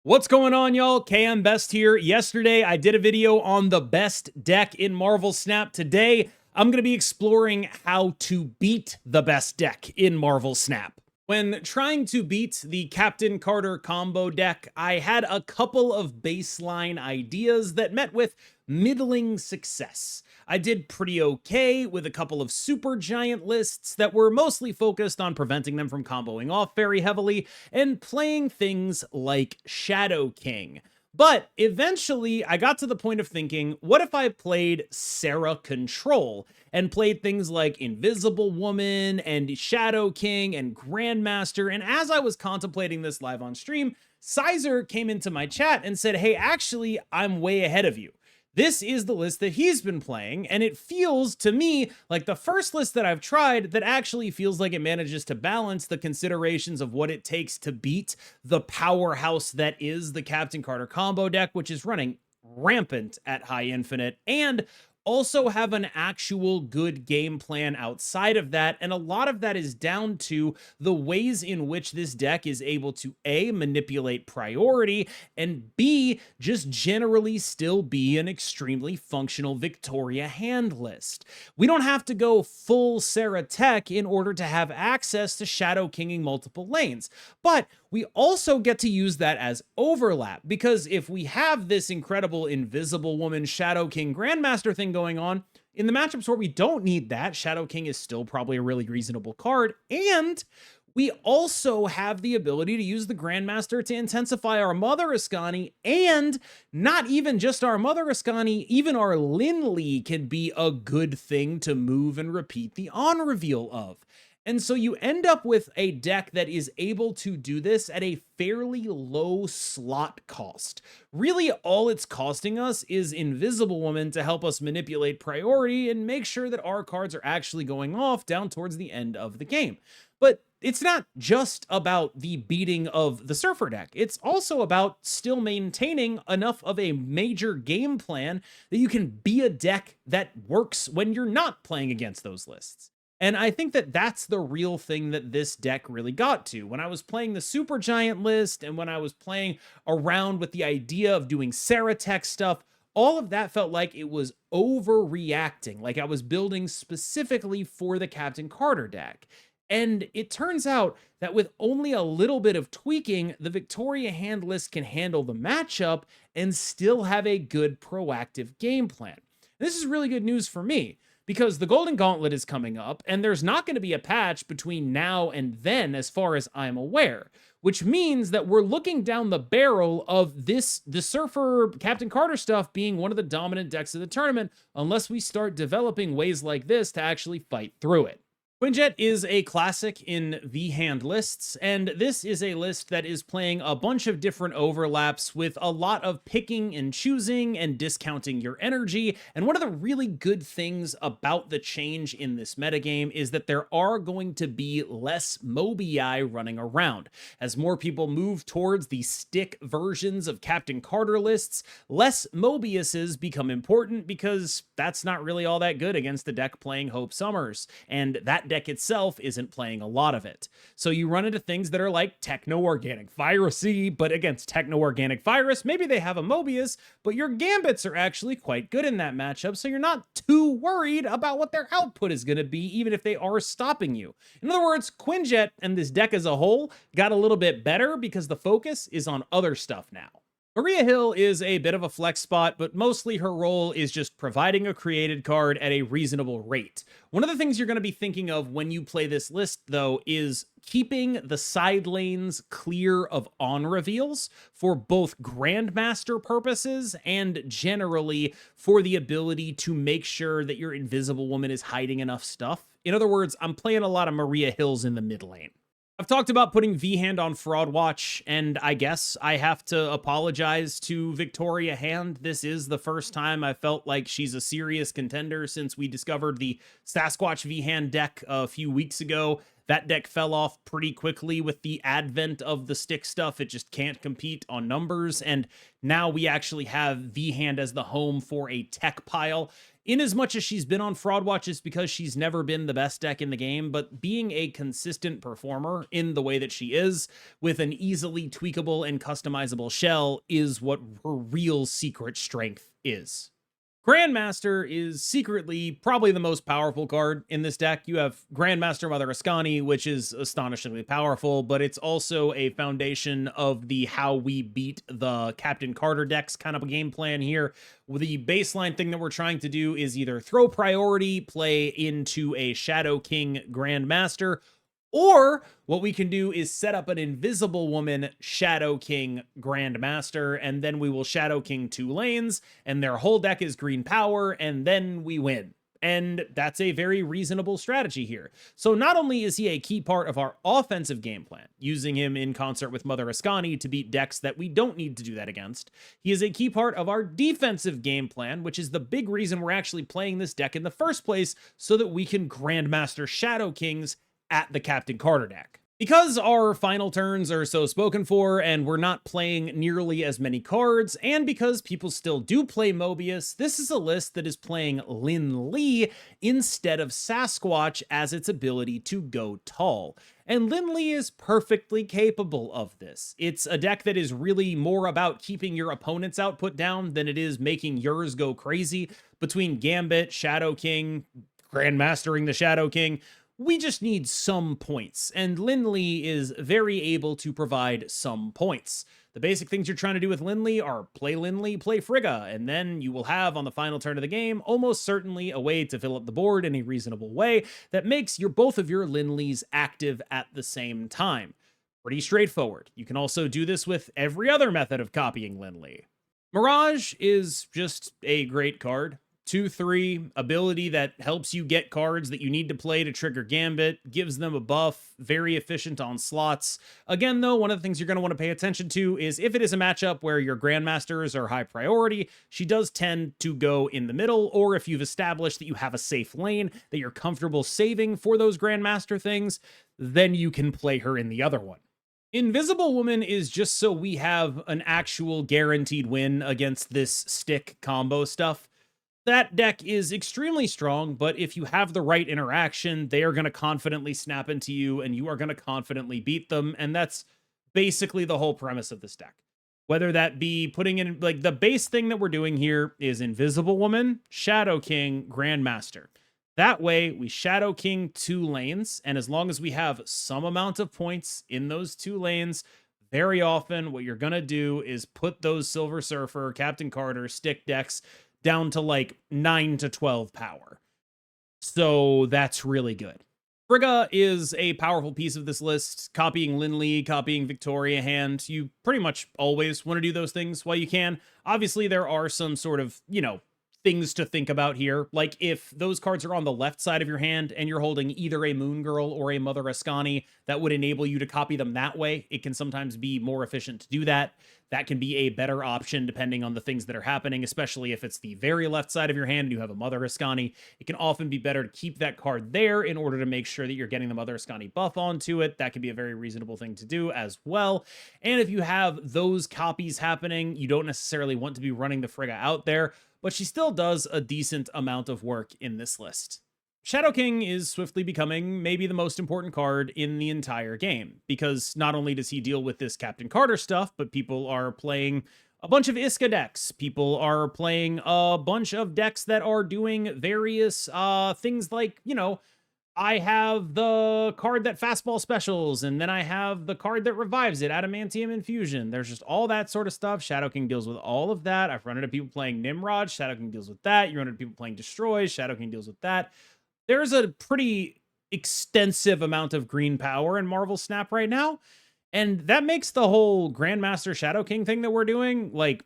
What's going on, y'all? KMBest here. Yesterday, I did a video on the best deck in Marvel Snap. Today, I'm going to be exploring how to beat the best deck in Marvel Snap. When trying to beat the Captain Carter combo deck, I had a couple of baseline ideas that met with middling success. I did pretty okay with a couple of super giant lists that were mostly focused on preventing them from comboing off very heavily and playing things like Shadow King. But eventually, I got to the point of thinking, what if I played Sarah Control and played things like Invisible Woman and Shadow King and Grandmaster? And as I was contemplating this live on stream, Sizer came into my chat and said, hey, actually, I'm way ahead of you. This is the list that he's been playing, and it feels to me like the first list that I've tried that actually feels like it manages to balance the considerations of what it takes to beat the powerhouse that is the Captain Carter combo deck, which is running rampant at high infinite, and also have an actual good game plan outside of that. And a lot of that is down to the ways in which this deck is able to A, manipulate priority, and B, just generally still be an extremely functional Victoria hand list. We don't have to go full Sarah Tech in order to have access to Shadow Kinging multiple lanes, but we also get to use that as overlap, because if we have this incredible Invisible Woman Shadow King Grandmaster thing going on, in the matchups where we don't need that, Shadow King is still probably a really reasonable card, and we also have the ability to use the Grandmaster to intensify our Mother Ascani, and not even just our Mother Ascani, even our Linley can be a good thing to move and repeat the on reveal of. And so you end up with a deck that is able to do this at a fairly low slot cost. Really, all it's costing us is Invisible Woman to help us manipulate priority and make sure that our cards are actually going off down towards the end of the game. But it's not just about the beating of the Surfer deck. It's also about still maintaining enough of a major game plan that you can be a deck that works when you're not playing against those lists. And I think that that's the real thing that this deck really got to. When I was playing the Super Giant list and when I was playing around with the idea of doing Sarah Tech stuff, all of that felt like it was overreacting, like I was building specifically for the Captain Carter deck. And it turns out that with only a little bit of tweaking, the Victoria hand list can handle the matchup and still have a good proactive game plan. This is really good news for me, because the Golden Gauntlet is coming up, and there's not going to be a patch between now and then, as far as I'm aware, which means that we're looking down the barrel of the Surfer Captain Carter stuff being one of the dominant decks of the tournament, unless we start developing ways like this to actually fight through it. Quinjet is a classic in V-hand lists, and this is a list that is playing a bunch of different overlaps with a lot of picking and choosing and discounting your energy. And one of the really good things about the change in this metagame is that there are going to be less Mobii running around. As more people move towards the stick versions of Captain Carter lists, less Mobiuses become important, because that's not really all that good against the deck playing Hope Summers, and that deck itself isn't playing a lot of it. So you run into things that are like Techno-Organic Virusy, but against Techno-Organic Virus, maybe they have a Mobius, but your Gambits are actually quite good in that matchup, so you're not too worried about what their output is going to be, even if they are stopping you. In other words, Quinjet and this deck as a whole got a little bit better because the focus is on other stuff now. Maria Hill is a bit of a flex spot, but mostly her role is just providing a created card at a reasonable rate. One of the things you're going to be thinking of when you play this list, though, is keeping the side lanes clear of on reveals for both Grandmaster purposes and generally for the ability to make sure that your Invisible Woman is hiding enough stuff. In other words, I'm playing a lot of Maria Hills in the mid lane. I've talked about putting V-Hand on Fraud Watch, and I guess I have to apologize to Victoria Hand. This is the first time I felt like she's a serious contender since we discovered the Sasquatch V-Hand deck a few weeks ago. That deck fell off pretty quickly with the advent of the stick stuff. It just can't compete on numbers, and now we actually have V-Hand as the home for a tech pile. In as much as she's been on Fraud Watch, it's because she's never been the best deck in the game, but being a consistent performer in the way that she is, with an easily tweakable and customizable shell, is what her real secret strength is. Grandmaster is secretly probably the most powerful card in this deck. You have Grandmaster Mother Ascani, which is astonishingly powerful, but it's also a foundation of the how we beat the Captain Carter decks kind of a game plan here. The baseline thing that we're trying to do is either throw priority, play into a Shadow King Grandmaster, or what we can do is set up an Invisible Woman Shadow King Grandmaster, and then we will Shadow King 2 lanes, and their whole deck is green power, and then we win. And that's a very reasonable strategy here. So not only is he a key part of our offensive game plan, using him in concert with Mother Ascani to beat decks that we don't need to do that against, he is a key part of our defensive game plan, which is the big reason we're actually playing this deck in the first place, so that we can Grandmaster Shadow Kings at the Captain Carter deck. Because our final turns are so spoken for and we're not playing nearly as many cards, and because people still do play Mobius, this is a list that is playing Lin Lee instead of Sasquatch as its ability to go tall. And Lin Lee is perfectly capable of this. It's a deck that is really more about keeping your opponent's output down than it is making yours go crazy. Between Gambit, Shadow King, Grandmastering the Shadow King, we just need some points, and Lin Lee is very able to provide some points. The basic things you're trying to do with Lin Lee are play Lin Lee, play Frigga, and then you will have, on the final turn of the game, almost certainly a way to fill up the board in a reasonable way that makes both of your Lin Lees active at the same time. Pretty straightforward. You can also do this with every other method of copying Lin Lee. Mirage is just a great card. 2/3 ability that helps you get cards that you need to play to trigger Gambit, gives them a buff, very efficient on slots. Again, though, one of the things you're going to want to pay attention to is if it is a matchup where your Grandmasters are high priority, she does tend to go in the middle, or if you've established that you have a safe lane that you're comfortable saving for those Grandmaster things, then you can play her in the other one. Invisible Woman is just so we have an actual guaranteed win against this stick combo stuff. That deck is extremely strong, but if you have the right interaction, they are going to confidently snap into you, and you are going to confidently beat them, and that's basically the whole premise of this deck. Whether that be putting in, like, the base thing that we're doing here is Invisible Woman, Shadow King, Grandmaster. That way, we Shadow King 2 lanes, and as long as we have some amount of points in those 2 lanes, very often what you're going to do is put those Silver Surfer, Captain Carter, stick decks down to like 9 to 12 power. So that's really good. Frigga is a powerful piece of this list. Copying Lin Lee, copying Victoria Hand. You pretty much always want to do those things while you can. Obviously, there are some sort of, things to think about here. Like if those cards are on the left side of your hand and you're holding either a Moon Girl or a Mother Ascani, that would enable you to copy them that way. It can sometimes be more efficient to do that. That can be a better option depending on the things that are happening, especially if it's the very left side of your hand and you have a Mother Ascani. It can often be better to keep that card there in order to make sure that you're getting the Mother Ascani buff onto it. That can be a very reasonable thing to do as well. And if you have those copies happening, you don't necessarily want to be running the Frigga out there, but she still does a decent amount of work in this list. Shadow King is swiftly becoming maybe the most important card in the entire game, because not only does he deal with this Captain Carter stuff, but people are playing a bunch of Iska decks. People are playing a bunch of decks that are doing various things like, I have the card that fastball specials, and then I have the card that revives it, Adamantium Infusion. There's just all that sort of stuff. Shadow King deals with all of that. I've run into people playing Nimrod. Shadow King deals with that. You run into people playing Destroy. Shadow King deals with that. There's a pretty extensive amount of green power in Marvel Snap right now, and that makes the whole Grandmaster Shadow King thing that we're doing, like,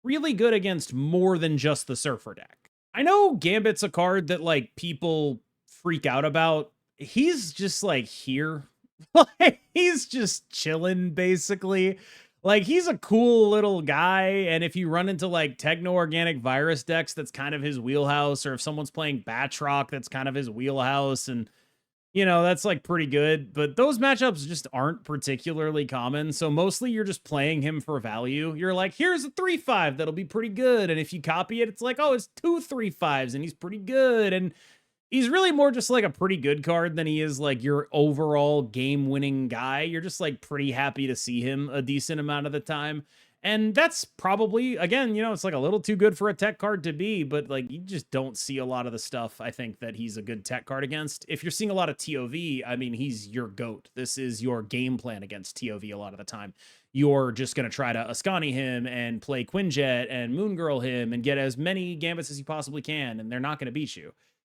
really good against more than just the Surfer deck. I know Gambit's a card that, like, people freak out about. He's just like here. Like he's just chilling basically. Like he's a cool little guy, and if you run into like techno-organic virus decks, that's kind of his wheelhouse, or if someone's playing Batroc, that's kind of his wheelhouse, and That's like pretty good, but those matchups just aren't particularly common. So mostly you're just playing him for value. You're like, here's a 3/5 that'll be pretty good. And if you copy it, it's like, oh, it's 2 3/5s and he's pretty good. And he's really more just like a pretty good card than he is like your overall game winning guy. You're just like pretty happy to see him a decent amount of the time. And that's probably, again, it's like a little too good for a tech card to be, but like you just don't see a lot of the stuff I think that he's a good tech card against. If you're seeing a lot of TOV, I mean, he's your GOAT. This is your game plan against TOV a lot of the time. You're just going to try to Ascani him and play Quinjet and Moon Girl him and get as many gambits as you possibly can, and they're not going to beat you.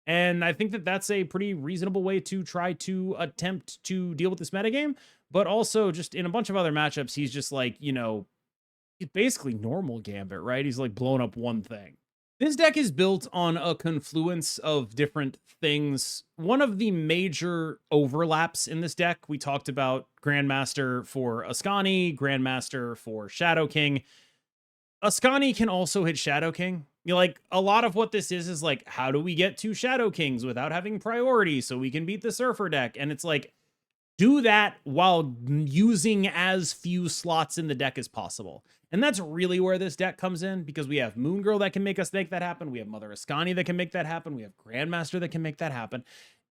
And I think that that's a pretty reasonable way to try to attempt to deal with this metagame, but also just in a bunch of other matchups, he's just like, he's basically normal Gambit, right? He's like blowing up one thing. This deck is built on a confluence of different things. One of the major overlaps in this deck, we talked about Grandmaster for Ascani, Grandmaster for Shadow King. Ascani can also hit Shadow King. Like a lot of what this is like, how do we get to Shadow Kings without having priority so we can beat the Surfer deck? And it's like, do that while using as few slots in the deck as possible. And that's really where this deck comes in, because we have Moon Girl that can make that happen. We have Mother Ascani that can make that happen. We have Grandmaster that can make that happen.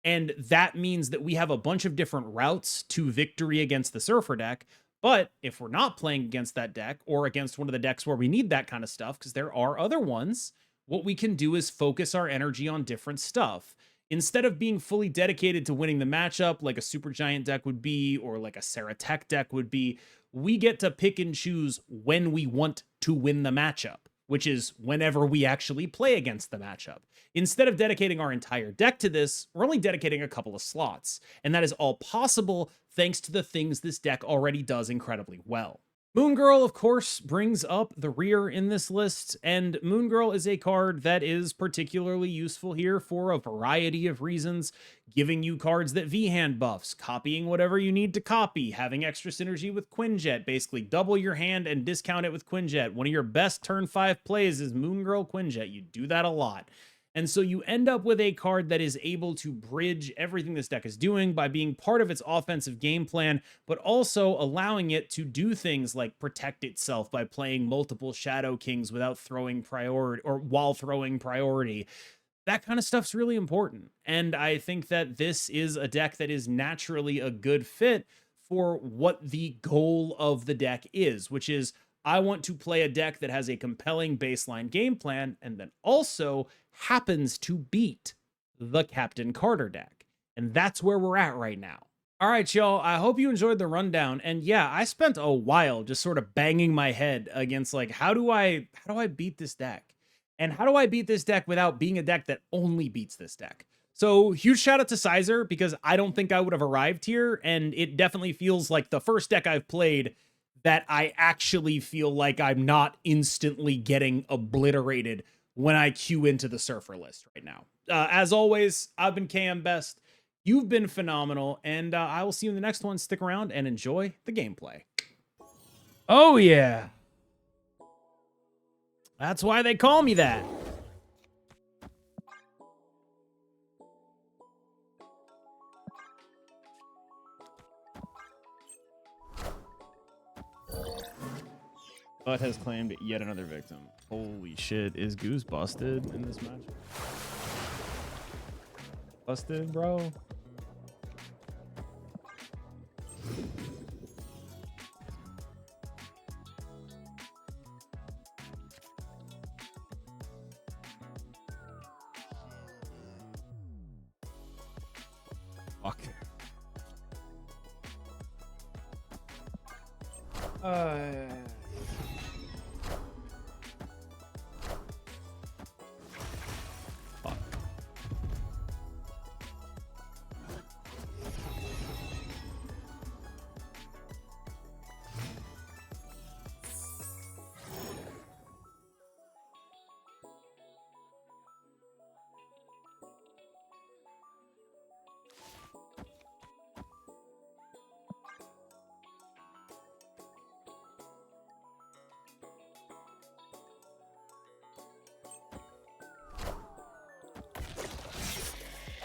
And that means that we have a bunch of different routes to victory against the Surfer deck. But if we're not playing against that deck or against one of the decks where we need that kind of stuff, because there are other ones, what we can do is focus our energy on different stuff. Instead of being fully dedicated to winning the matchup like a Super Giant deck would be, or like a Saratech deck would be, we get to pick and choose when we want to win the matchup, which is whenever we actually play against the matchup. Instead of dedicating our entire deck to this, we're only dedicating a couple of slots. And that is all possible thanks to the things this deck already does incredibly well. Moon Girl, of course, brings up the rear in this list, and Moon Girl is a card that is particularly useful here for a variety of reasons, giving you cards that V-hand buffs, copying whatever you need to copy, having extra synergy with Quinjet, basically double your hand and discount it with Quinjet. One of your best turn 5 plays is Moon Girl Quinjet. You do that a lot. And so you end up with a card that is able to bridge everything this deck is doing by being part of its offensive game plan, but also allowing it to do things like protect itself by playing multiple Shadow Kings without throwing priority, or while throwing priority. That kind of stuff's really important. And I think that this is a deck that is naturally a good fit for what the goal of the deck is, which is I want to play a deck that has a compelling baseline game plan and then also happens to beat the Captain Carter deck. And that's where we're at right now. All right, y'all, I hope you enjoyed the rundown. And yeah, I spent a while just sort of banging my head against like, how do I beat this deck? And how do I beat this deck without being a deck that only beats this deck? So huge shout out to Sizer, because I don't think I would have arrived here. And it definitely feels like the first deck I've played that I actually feel like I'm not instantly getting obliterated when I queue into the Surfer list right now. As always, I've been KMBest. You've been phenomenal, and I will see you in the next one. Stick around and enjoy the gameplay. Oh, yeah. That's why they call me that. Bud has claimed yet another victim. Holy shit, is Goose busted in this match? Busted, bro? Fuck.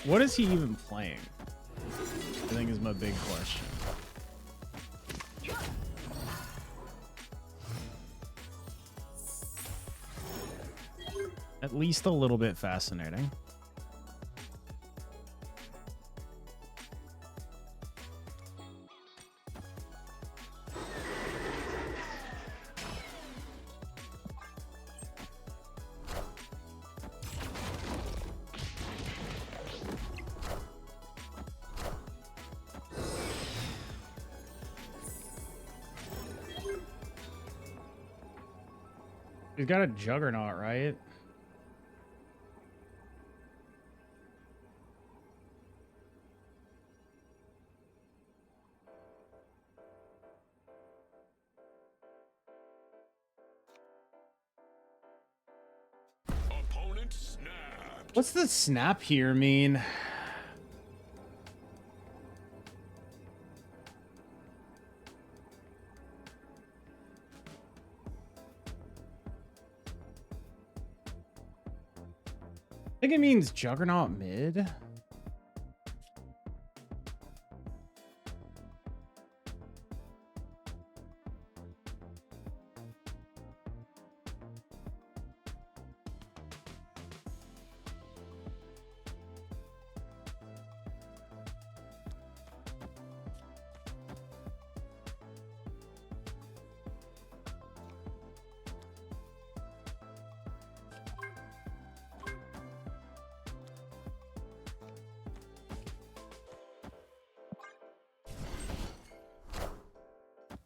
What is he even playing? my big question. At least a little bit fascinating. He's got a juggernaut, right? Opponent snap. What's the snap here mean? I think it means juggernaut mid.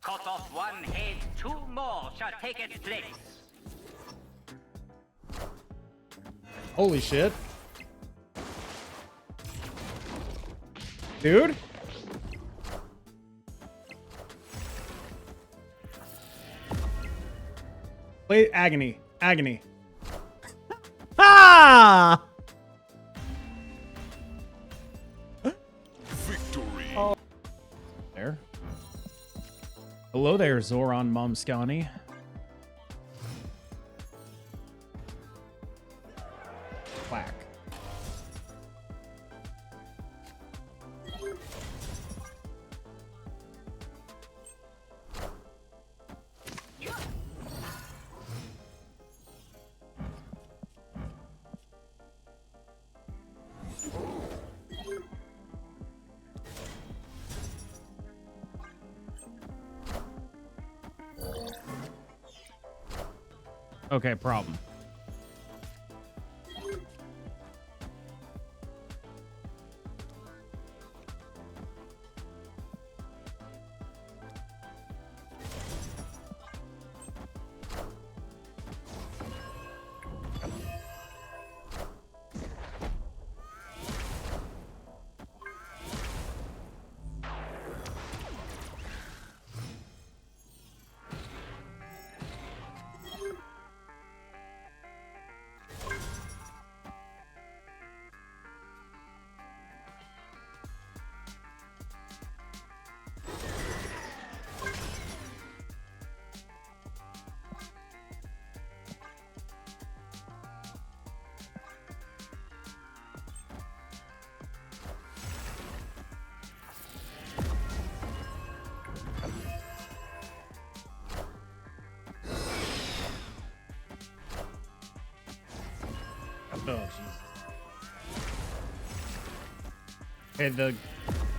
Cut off one head, two more shall take its place. Holy shit. Dude? Wait, agony. Agony. Ah! Victory. Oh. There. Hello there, Zoran Momskani. Whack. Okay, problem. Oh, Jesus. Okay,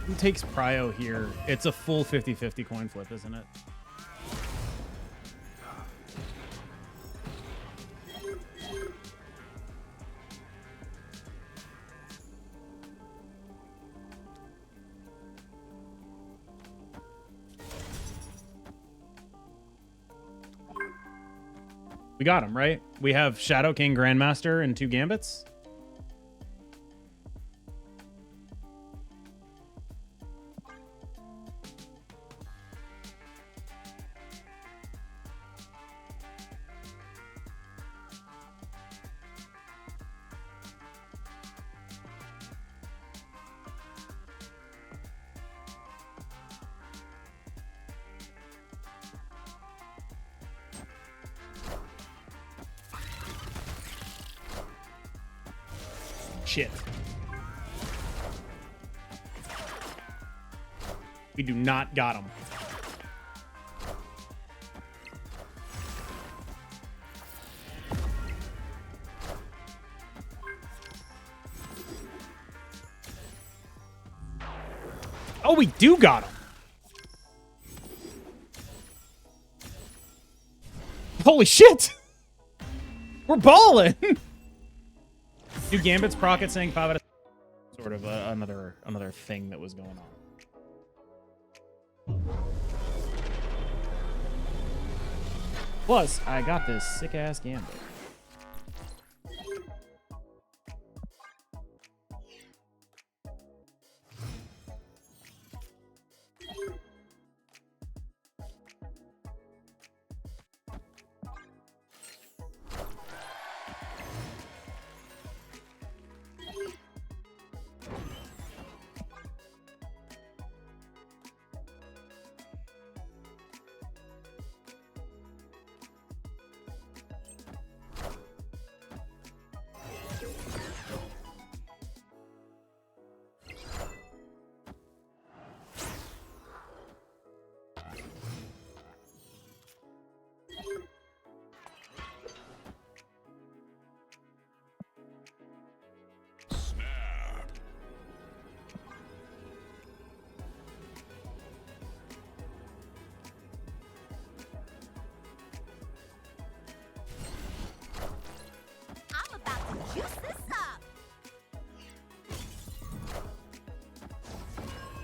who takes prio here? It's a full 50-50 coin flip, isn't it? We got him, right? We have Shadow King Grandmaster and 2 Gambits. Shit. We do not got him. Oh, we do got him. Holy shit. We're balling. Do Gambit's Procket saying 5 out of sort of another thing that was going on. Plus, I got this sick ass Gambit.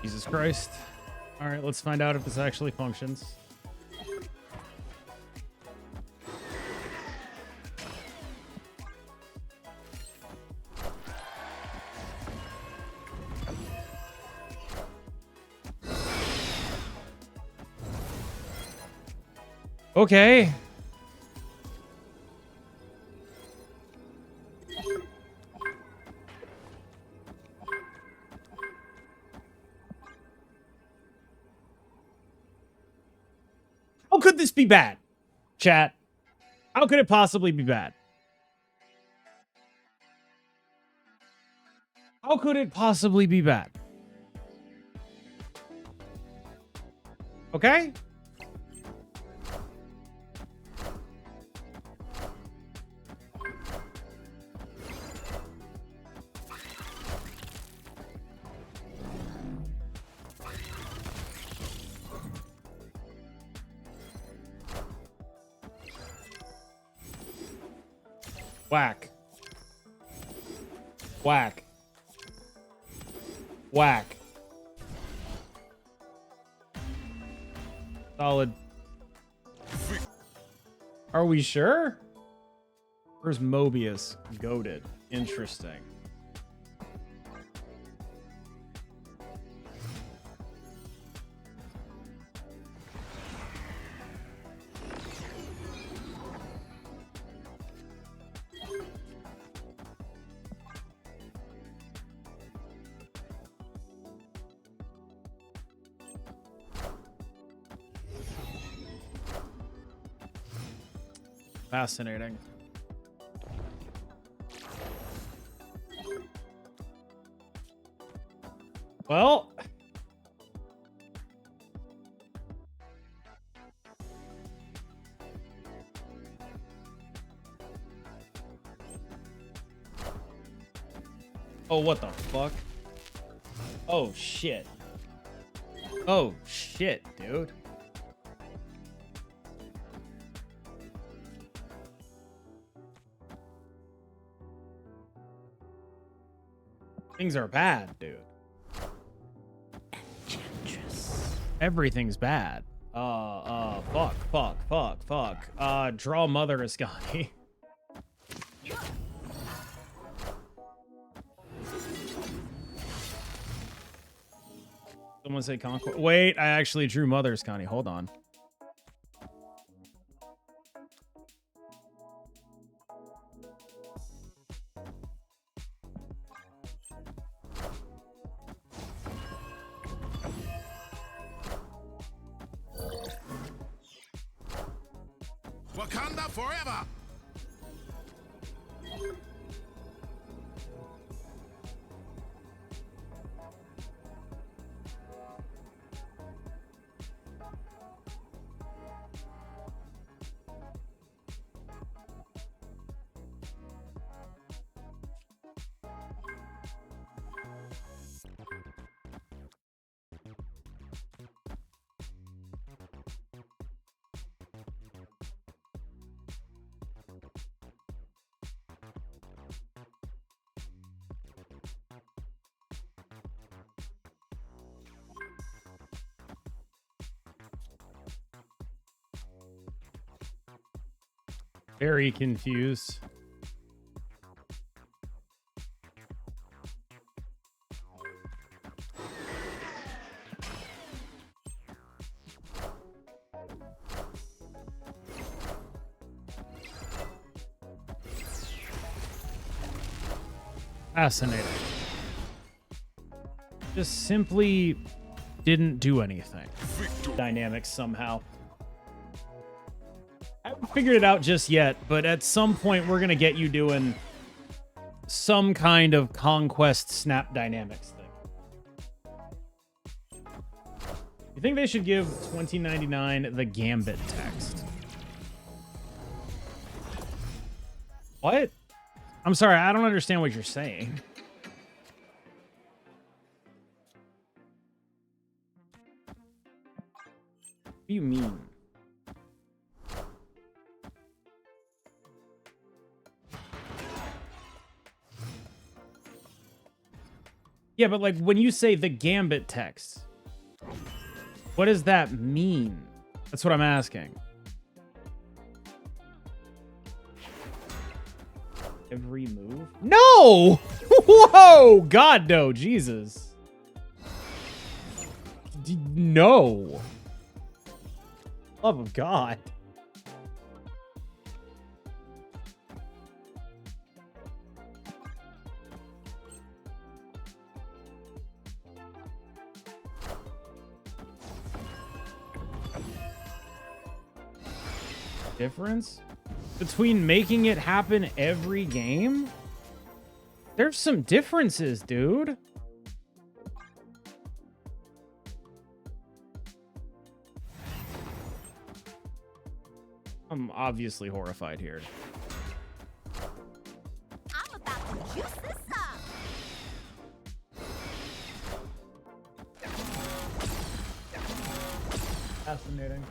Jesus Christ. All right, let's find out if this actually functions. Okay. How could this be bad? Chat. How could it possibly be bad? How could it possibly be bad? Okay? Whack. Whack. Whack. Solid. Are we sure? Where's Mobius? Goated. Interesting. Fascinating. Well, oh, what the fuck? Oh, shit. Oh, shit, dude. Things are bad, dude. Enchantress. Everything's bad. Fuck. Draw Mother Ascani. Someone say Conquest. Wait, I actually drew Mother Ascani. Hold on. Wakanda forever! Very confused. Fascinating. Just simply didn't do anything. Dynamics somehow. I haven't figured it out just yet, but at some point we're gonna get you doing some kind of conquest snap dynamics thing. You think they should give 2099 the Gambit text? What? I'm sorry, I don't understand what you're saying. What do you mean? Yeah, but like when you say the Gambit text, what does that mean? That's what I'm asking. Every move? No! Whoa! God, no. Jesus. No. Love of God. Difference between making it happen every game? There's some differences, dude. I'm obviously horrified here. I'm about to juice this up. Fascinating.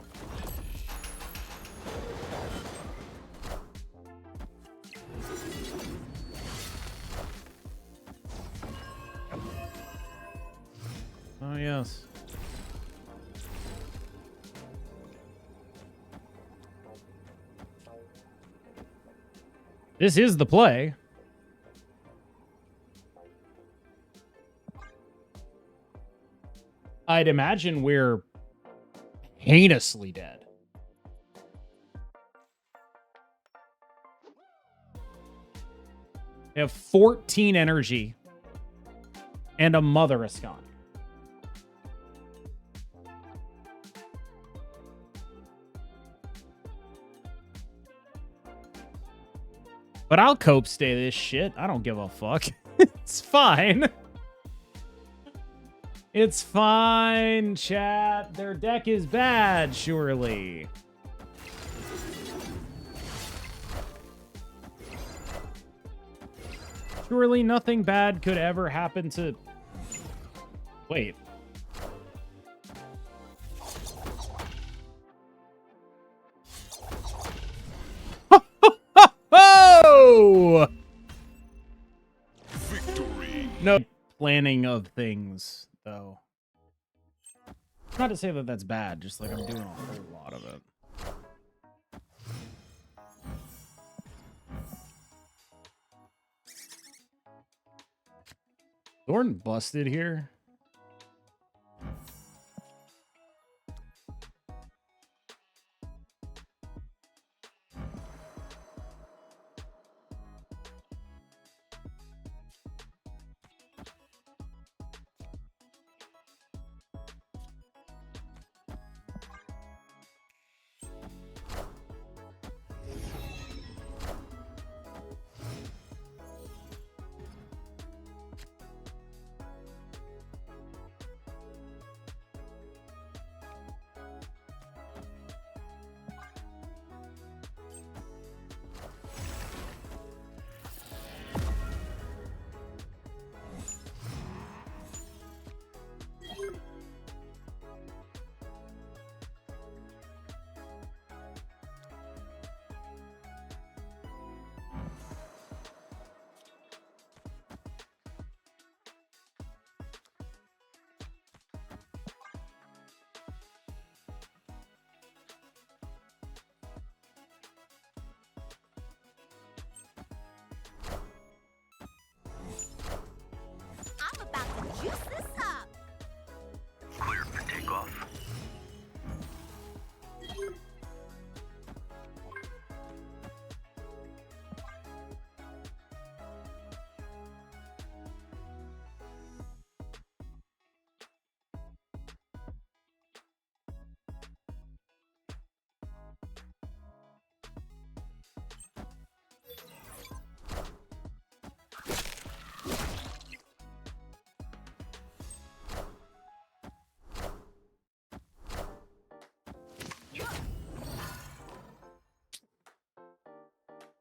Oh, yes. This is the play. I'd imagine we're heinously dead. They have 14 energy and a Mother Ascon. But I'll cope stay this shit. I don't give a fuck. It's fine. It's fine, chat. Their deck is bad, surely. Surely nothing bad could ever happen to... Wait. Oh! Victory. No planning of things, though. Not to say that that's bad, just like I'm doing a whole lot of it. Thorn busted here.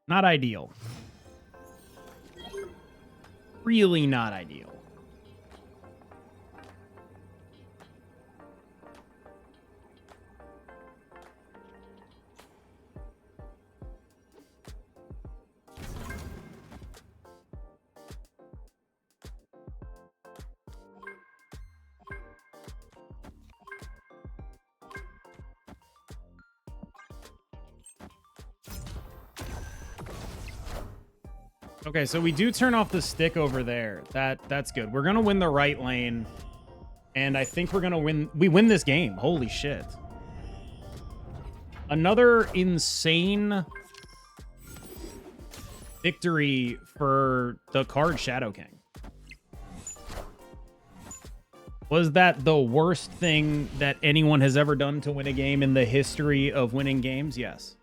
Not ideal. Really not ideal. Okay, so we do turn off the stick over there. That's good. We're gonna win the right lane, and I think we're gonna win. We win this game. Holy shit! Another insane victory for the card Shadow King. Was that the worst thing that anyone has ever done to win a game in the history of winning games? Yes.